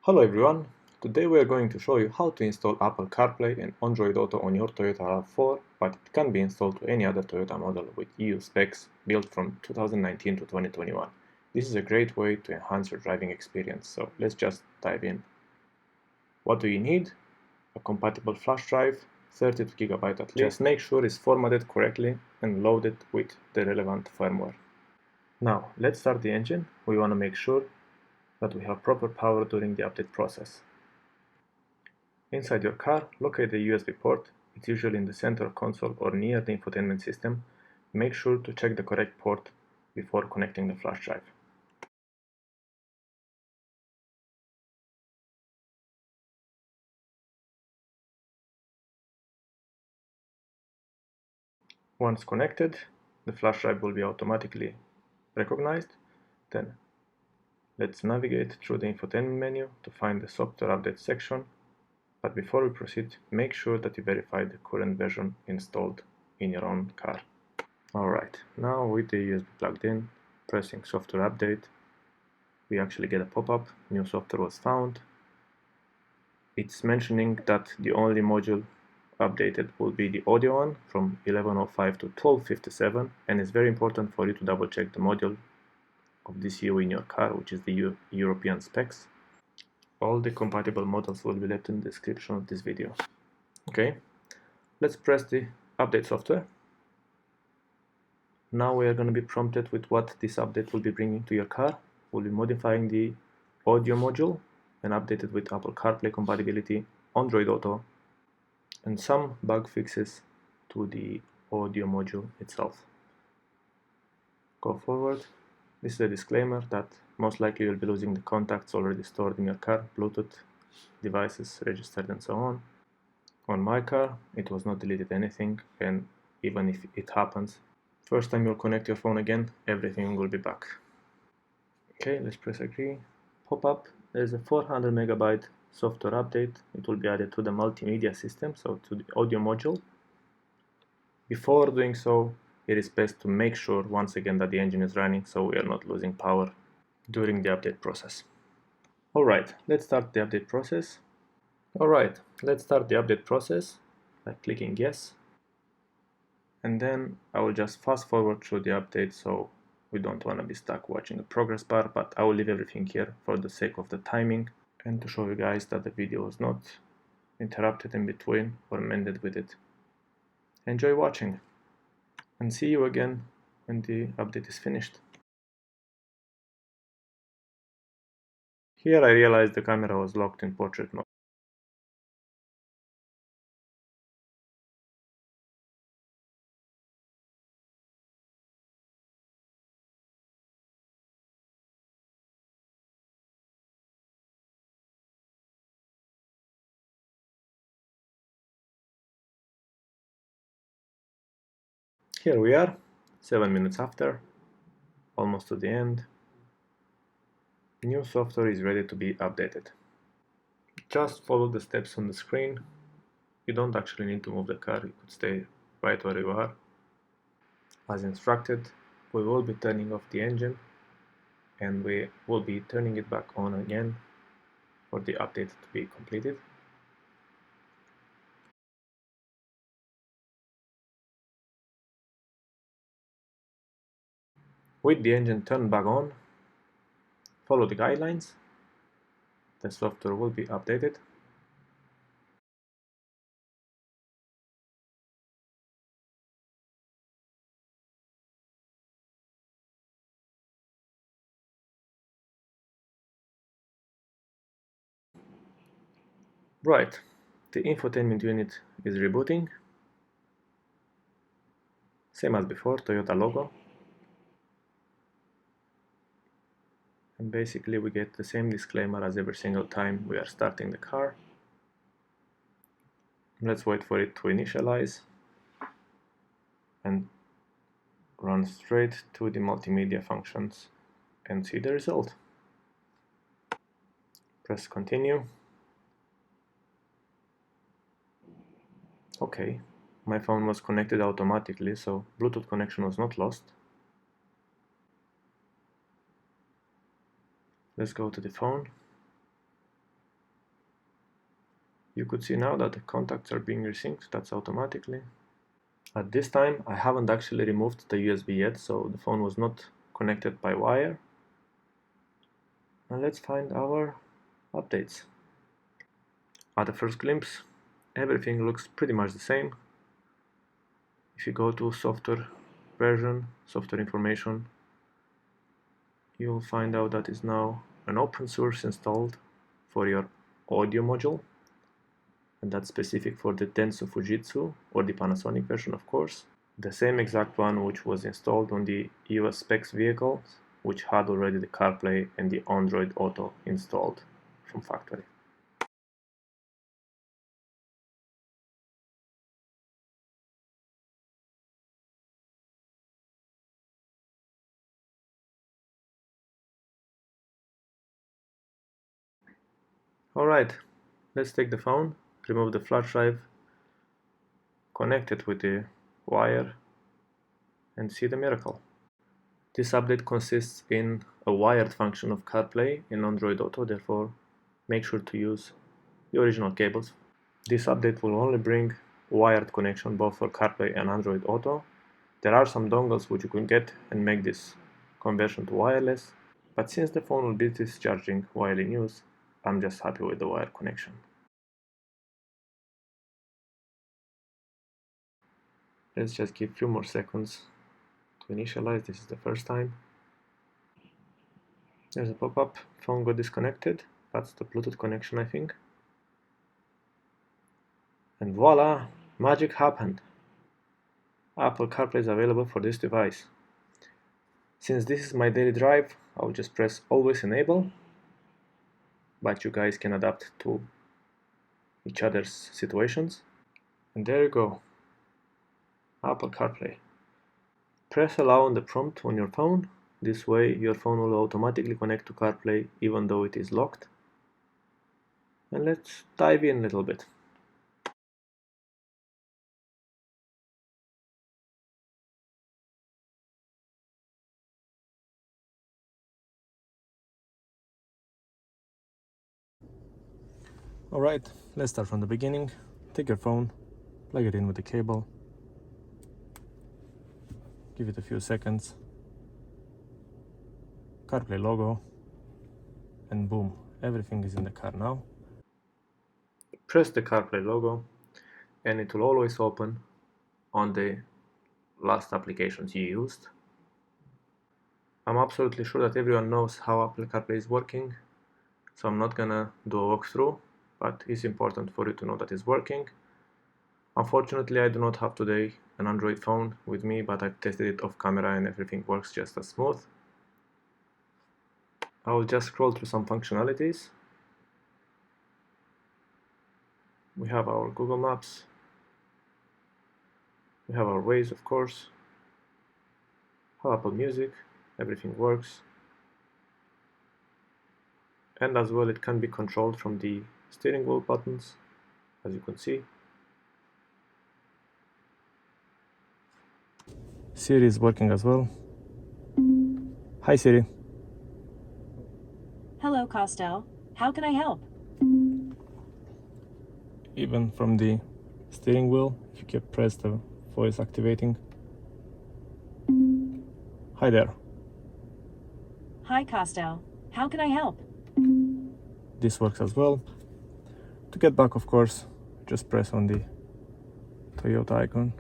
Hello everyone, today we are going to show you how to install Apple CarPlay and AndroidAuto on your Toyota RAV4, but it can be installed to any other Toyota model with EU specs built from 2019 to 2021. This is a great way to enhance your driving experience, so let's just dive in. What do you need? A compatible flash drive, 32 GB at least. Just make sure it's formatted correctly and loaded with the relevant firmware. Now, let's start the engine. We want to make sure that we have proper power during the update process. Inside your car, locate the USB port. It's usually in the center console or near the infotainment system. Make sure to check the correct port before connecting the flash drive. Once connected, the flash drive will be automatically recognized. Then let's navigate through the infotainment menu to find the software update section. But before we proceed, make sure that you verify the current version installed in your own car. Alright, now with the USB plugged in, pressing software update, we actually get a pop-up, new software was found. It's mentioning that the only module updated will be the audio one from 1105 to 1257, and it's very important for you to double check the module of this EU in your car, which is the European specs. All the compatible models will be left in the description of this video. Okay, let's press the update software. Now we are going to be prompted with what this update will be bringing to your car. We'll be modifying the audio module and update it with Apple CarPlay compatibility, AndroidAuto, and some bug fixes to the audio module itself. Go forward. This is a disclaimer that most likely you'll be losing the contacts already stored in your car, Bluetooth devices registered and so on. On my car, it was not deleted anything, and even if it happens, first time you'll connect your phone again, everything will be back. Okay, let's press agree. Pop up. There's a 400 megabyte software update. It will be added to the multimedia system, so to the audio module. Before doing so, it is best to make sure once again that the engine is running, so we are not losing power during the update process. Alright, let's start the update process. By clicking yes. And then I will just fast forward through the update, so we don't want to be stuck watching the progress bar, but I will leave everything here for the sake of the timing and to show you guys that the video was not interrupted in between or amended with it. Enjoy watching and see you again when the update is finished. Here I realized the camera was locked in portrait mode. Here we are, 7 minutes after, almost to the end. New software is ready to be updated. Just follow the steps on the screen. You don't actually need to move the car, you could stay right where you are. As instructed, we will be turning off the engine and we will be turning it back on again for the update to be completed. With the engine turned back on, follow the guidelines. The software will be updated. Right, the infotainment unit is rebooting. Same as before, Toyota logo. And basically we get the same disclaimer as every single time we are starting the car. Let's wait for it to initialize and run straight to the multimedia functions and see the result. Press continue. Okay, my phone was connected automatically, so Bluetooth connection was not lost. Let's go to the phone. You could see now that the contacts are being resynced, that's automatically. At this time, I haven't actually removed the USB yet, so the phone was not connected by wire. And let's find our updates. At the first glimpse, everything looks pretty much the same. If you go to software version, software information, you'll find out that is now an open source installed for your audio module, and that's specific for the Denso Fujitsu or the Panasonic version, of course. The same exact one which was installed on the US specs vehicles, which had already the CarPlay and the AndroidAuto installed from factory. Alright, let's take the phone, remove the flash drive, connect it with the wire, and see the miracle. This update consists in a wired function of CarPlay in AndroidAuto, therefore make sure to use the original cables. This update will only bring wired connection both for CarPlay and AndroidAuto. There are some dongles which you can get and make this conversion to wireless, but since the phone will be discharging while in use, I'm just happy with the wired connection. Let's just give a few more seconds to initialize. This is the first time. There's a pop-up, phone got disconnected. That's the Bluetooth connection, I think. And voila, magic happened. Apple CarPlay is available for this device. Since this is my daily drive, I'll just press always enable, but you guys can adapt to each other's situations. And there you go, Apple CarPlay. Press allow on the prompt on your phone. This way your phone will automatically connect to CarPlay even though it is locked. And let's dive in a little bit. Alright, let's start from the beginning. Take your phone, plug it in with the cable, give it a few seconds, CarPlay logo, and boom, everything is in the car now. Press the CarPlay logo and it will always open on the last applications you used. I'm absolutely sure that everyone knows how Apple CarPlay is working, so I'm not gonna do a walkthrough, but it's important for you to know that it's working. Unfortunately, I do not have today an Android phone with me, but I've tested it off camera and everything works just as smooth. I will just scroll through some functionalities. We have our Google Maps. We have our Waze, of course. Have Apple Music. Everything works. And as well, it can be controlled from the steering wheel buttons, as you can see. Siri is working as well. Hi Siri. Hello, Costello. How can I help? Even from the steering wheel, if you can press the voice activating. Hi there. Hi, Costello. How can I help? This works as well. To get back, of course, just press on the Toyota icon.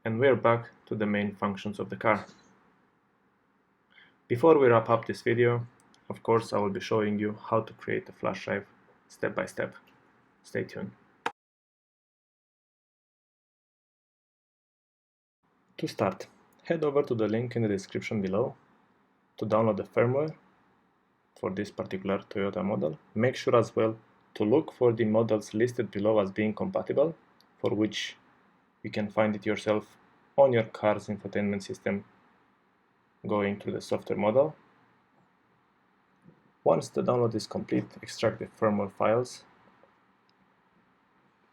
And we're back to the main functions of the car. Before we wrap up this video, of course, I will be showing you how to create a flash drive step by step. Stay tuned. To start, head over to the link in the description below to download the firmware for this particular Toyota model. Make sure as well to look for the models listed below as being compatible, for which you can find it yourself on your car's infotainment system going through the software model. Once the download is complete, extract the firmware files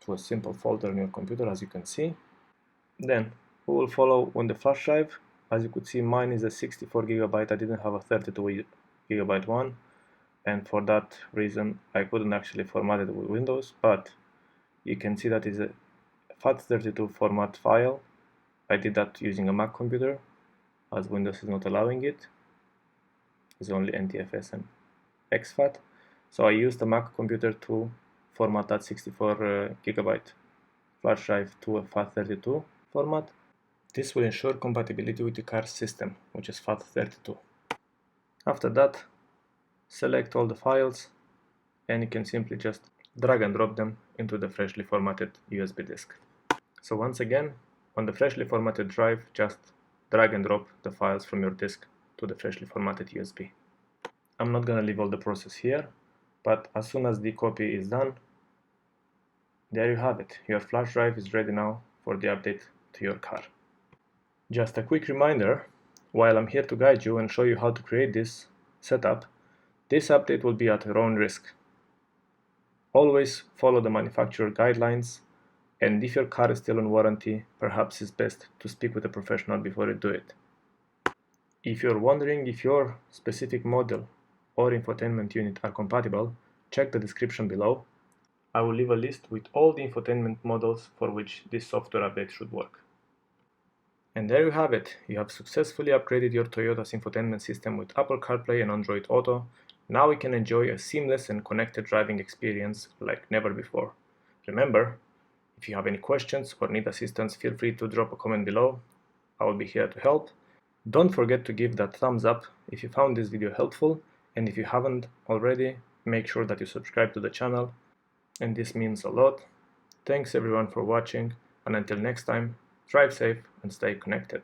to a simple folder on your computer, as you can see. Then we will follow on the flash drive. As you could see, mine is a 64 GB. I didn't have a 32 GB one, and for that reason I couldn't actually format it with Windows, but you can see that is a FAT32 format file. I did that using a Mac computer, as Windows is not allowing it. It's only NTFS and exFAT. So I used a Mac computer to format that 64 gigabyte flash drive to a FAT32 format. This will ensure compatibility with the car's system, which is FAT32. After that, select all the files, and you can simply just drag and drop them into the freshly formatted USB disk. So once again, on the freshly formatted drive, just drag and drop the files from your disk to the freshly formatted USB. I'm not going to leave all the process here, but as soon as the copy is done, there you have it. Your flash drive is ready now for the update to your car. Just a quick reminder, while I'm here to guide you and show you how to create this setup, this update will be at your own risk. Always follow the manufacturer guidelines, and if your car is still on warranty, perhaps it's best to speak with a professional before you do it. If you're wondering if your specific model or infotainment unit are compatible, check the description below. I will leave a list with all the infotainment models for which this software update should work. And there you have it. You have successfully upgraded your Toyota's infotainment system with Apple CarPlay and AndroidAuto. Now we can enjoy a seamless and connected driving experience like never before. Remember, if you have any questions or need assistance, feel free to drop a comment below. I will be here to help. Don't forget to give that thumbs up if you found this video helpful, and if you haven't already, make sure that you subscribe to the channel, and this means a lot. Thanks everyone for watching, and until next time, drive safe and stay connected.